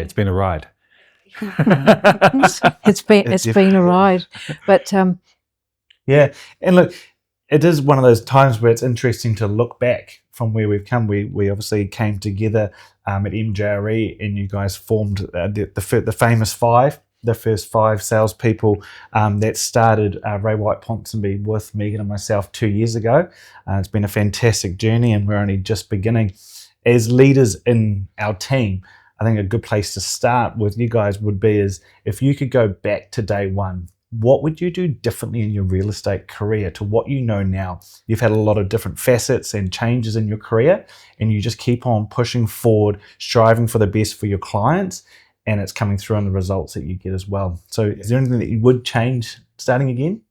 It's been a ride. It's been a ride, but yeah. And look, it is one of those times where it's interesting to look back from where we've come. We obviously came together at MJRE, and you guys formed the famous five, the first five salespeople that started Ray White Ponsonby with Megan and myself 2 years ago. It's been a fantastic journey, and we're only just beginning. As leaders in our team, I think a good place to start with you guys would be is if you could go back to day one, what would you do differently in your real estate career to what you know now? You've had a lot of different facets and changes in your career, and you just keep on pushing forward, striving for the best for your clients, and it's coming through on the results that you get as well. So is there anything that you would change starting again?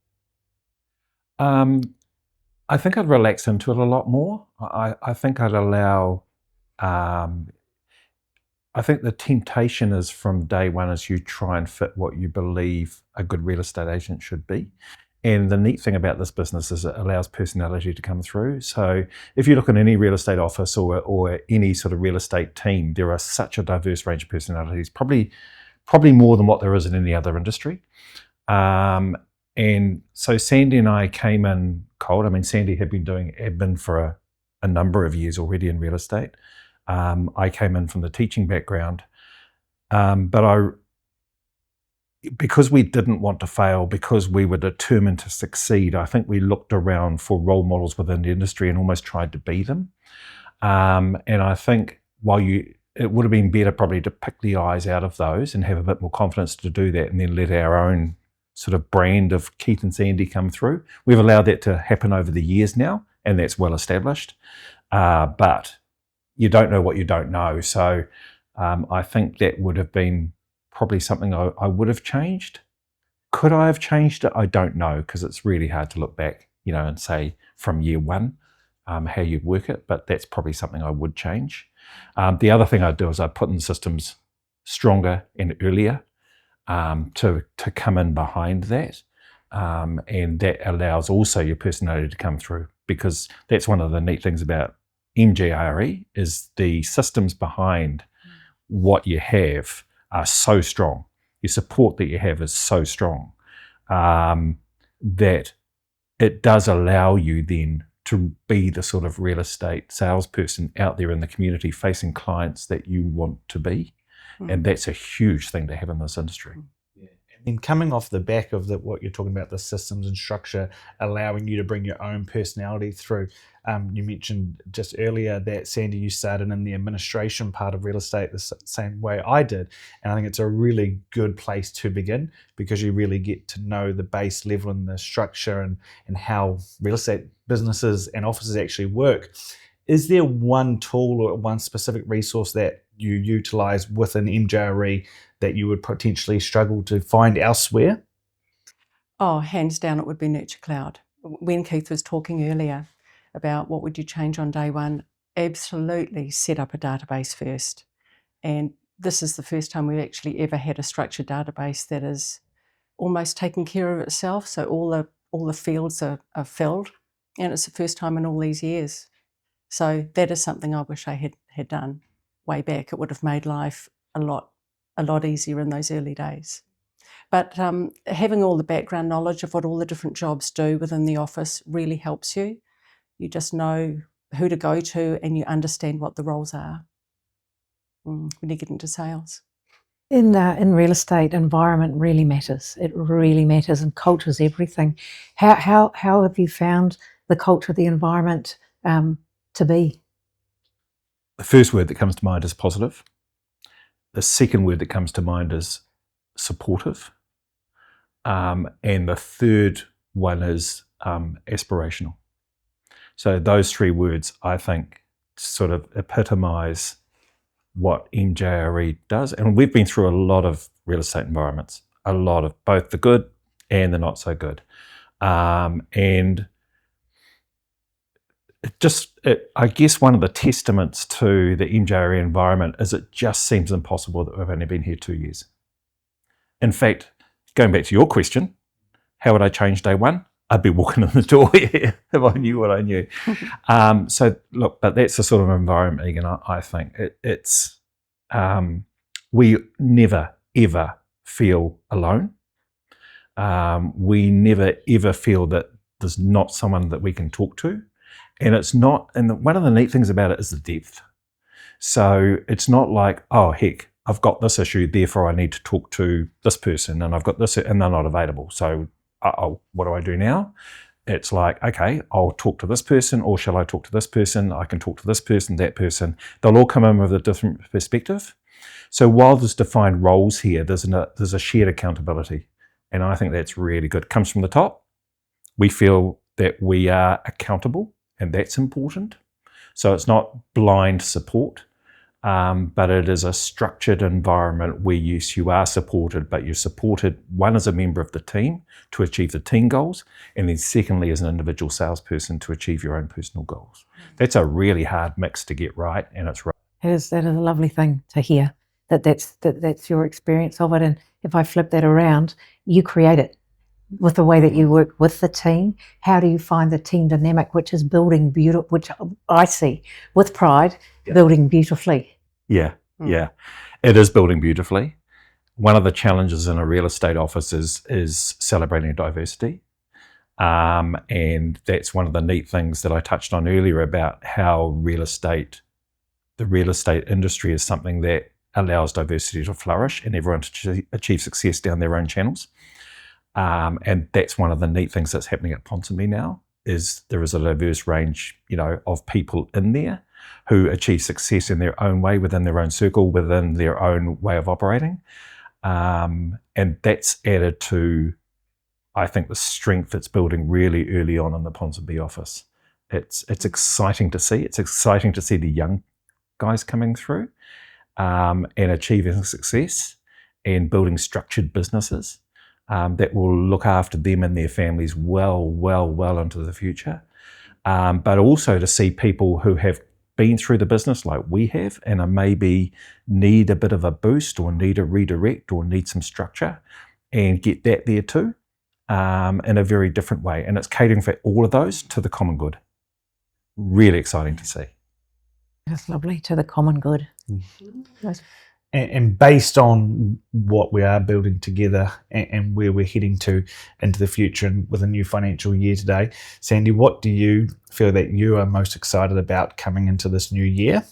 I think I'd relax into it a lot more. I think I'd allow... I think the temptation is from day one is you try and fit what you believe a good real estate agent should be. And the neat thing about this business is it allows personality to come through. So if you look in any real estate office or any sort of real estate team, there are such a diverse range of personalities, probably more than what there is in any other industry. And so Sandy and I came in cold. I mean, Sandy had been doing admin for a number of years already in real estate. I came in from the teaching background, but because we didn't want to fail, because we were determined to succeed, I think we looked around for role models within the industry and almost tried to be them. And I think it would have been better probably to pick the eyes out of those and have a bit more confidence to do that, and then let our own sort of brand of Keith and Sandy come through. We've allowed that to happen over the years now, and that's well established. But you don't know what you don't know. So I think that would have been probably something I would have changed. Could I have changed it? I don't know, because it's really hard to look back, and say from year one how you'd work it, but that's probably something I would change. The other thing I'd do is I'd put in systems stronger and earlier to come in behind that. And that allows also your personality to come through, because that's one of the neat things about MJRE is the systems behind what you have are so strong. Your support that you have is so strong that it does allow you then to be the sort of real estate salesperson out there in the community facing clients that you want to be. And that's a huge thing to have in this industry. And coming off the back of what you're talking about, the systems and structure, allowing you to bring your own personality through. You mentioned just earlier that, Sandy, you started in the administration part of real estate the same way I did. And I think it's a really good place to begin, because you really get to know the base level and the structure and how real estate businesses and offices actually work. Is there one tool or one specific resource that you utilize within MJRE that you would potentially struggle to find elsewhere? Oh, hands down, it would be Nurture Cloud. When Keith was talking earlier about what would you change on day one, absolutely set up a database first. And this is the first time we've actually ever had a structured database that is almost taking care of itself. So all the fields are filled, and it's the first time in all these years. So that is something I wish I had done way back. It would have made life a lot easier in those early days. But having all the background knowledge of what all the different jobs do within the office really helps you. You just know who to go to, and you understand what the roles are when you get into sales. In real estate, environment really matters. It really matters, and culture is everything. How have you found the culture, the environment to be? The first word that comes to mind is positive. The second word that comes to mind is supportive. And the third one is aspirational. So those three words, I think, sort of epitomise what MJRE does. And we've been through a lot of real estate environments, a lot of both the good and the not so good. And I guess one of the testaments to the MJRE environment is it just seems impossible that we've only been here 2 years. In fact, going back to your question, how would I change day one? I'd be walking in the door if I knew what I knew. So look, but that's the sort of environment, Egan, I think. We never, ever feel alone. We never, ever feel that there's not someone that we can talk to. And it's not, and one of the neat things about it is the depth. So it's not like, oh, heck, I've got this issue, therefore I need to talk to this person, and I've got this, and they're not available. So, what do I do now? It's like, okay, I'll talk to this person, or shall I talk to this person? I can talk to this person, that person. They'll all come in with a different perspective. So while there's defined roles here, there's a shared accountability. And I think that's really good. It comes from the top. We feel that we are accountable, and that's important. So it's not blind support, but it is a structured environment where yes, you are supported, but you're supported, one, as a member of the team to achieve the team goals, and then secondly, as an individual salesperson to achieve your own personal goals. That's a really hard mix to get right, and it's right. That is a lovely thing to hear, that's your experience of it. And if I flip that around, you create it with the way that you work with the team. How do you find the team dynamic, which is building beautiful, which I see with pride, building beautifully? Yeah, yeah, it is building beautifully. One of the challenges in a real estate office is celebrating diversity. And that's one of the neat things that I touched on earlier about how the real estate industry is something that allows diversity to flourish and everyone to achieve success down their own channels. And that's one of the neat things that's happening at Ponsonby now, is there is a diverse range, of people in there who achieve success in their own way, within their own circle, within their own way of operating. And that's added to, I think, the strength it's building really early on in the Ponsonby office. It's exciting to see. It's exciting to see the young guys coming through and achieving success and building structured businesses that will look after them and their families well into the future. But also to see people who have been through the business like we have and are maybe need a bit of a boost or need a redirect or need some structure, and get that there too in a very different way. And it's catering for all of those to the common good. Really exciting to see. That's lovely, to the common good. Yes. And based on what we are building together and where we're heading to into the future, and with a new financial year today, Sandy, what do you feel that you are most excited about coming into this new year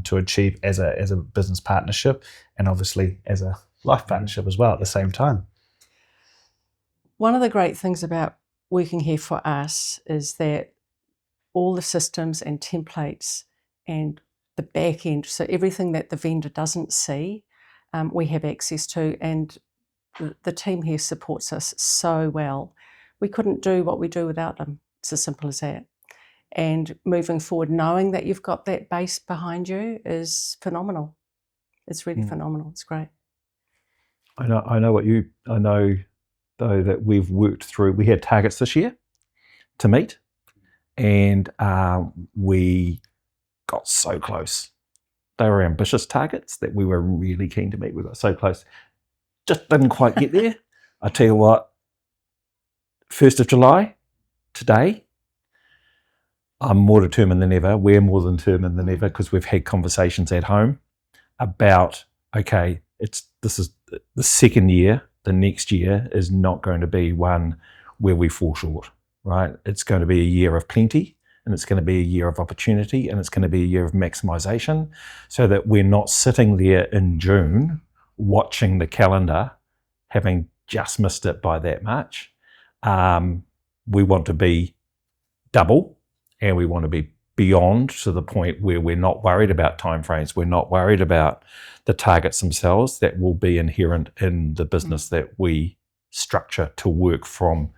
to achieve as a business partnership, and obviously as a life partnership as well at the same time? One of the great things about working here for us is that all the systems and templates and the back end, so everything that the vendor doesn't see, we have access to, and the team here supports us so well. We couldn't do what we do without them. It's as simple as that. And moving forward, knowing that you've got that base behind you is phenomenal. It's really phenomenal. It's great. I know though that we've worked through, we had targets this year to meet, and we got so close. They were ambitious targets that we were really keen to meet. We got so close. Just didn't quite get there. I tell you what, 1st of July, today, I'm more determined than ever. We're more determined than ever, because we've had conversations at home about, okay, this is the second year. The next year is not going to be one where we fall short, right? It's going to be a year of plenty, and it's going to be a year of opportunity, and it's going to be a year of maximisation, so that we're not sitting there in June watching the calendar, having just missed it by that much. We want to be double, and we want to be beyond, to the point where we're not worried about timeframes. We're not worried about the targets themselves that will be inherent in the business that we structure to work from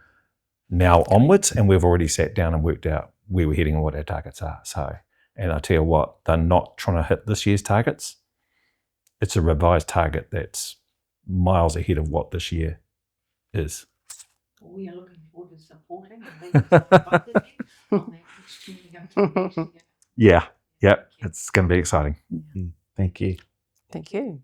now onwards. And we've already sat down and worked out where we're heading and what our targets are. So, and I tell you what, they're not trying to hit this year's targets. It's a revised target that's miles ahead of what this year is. We are looking forward to supporting. Yeah, it's going to be exciting. Thank you. Thank you.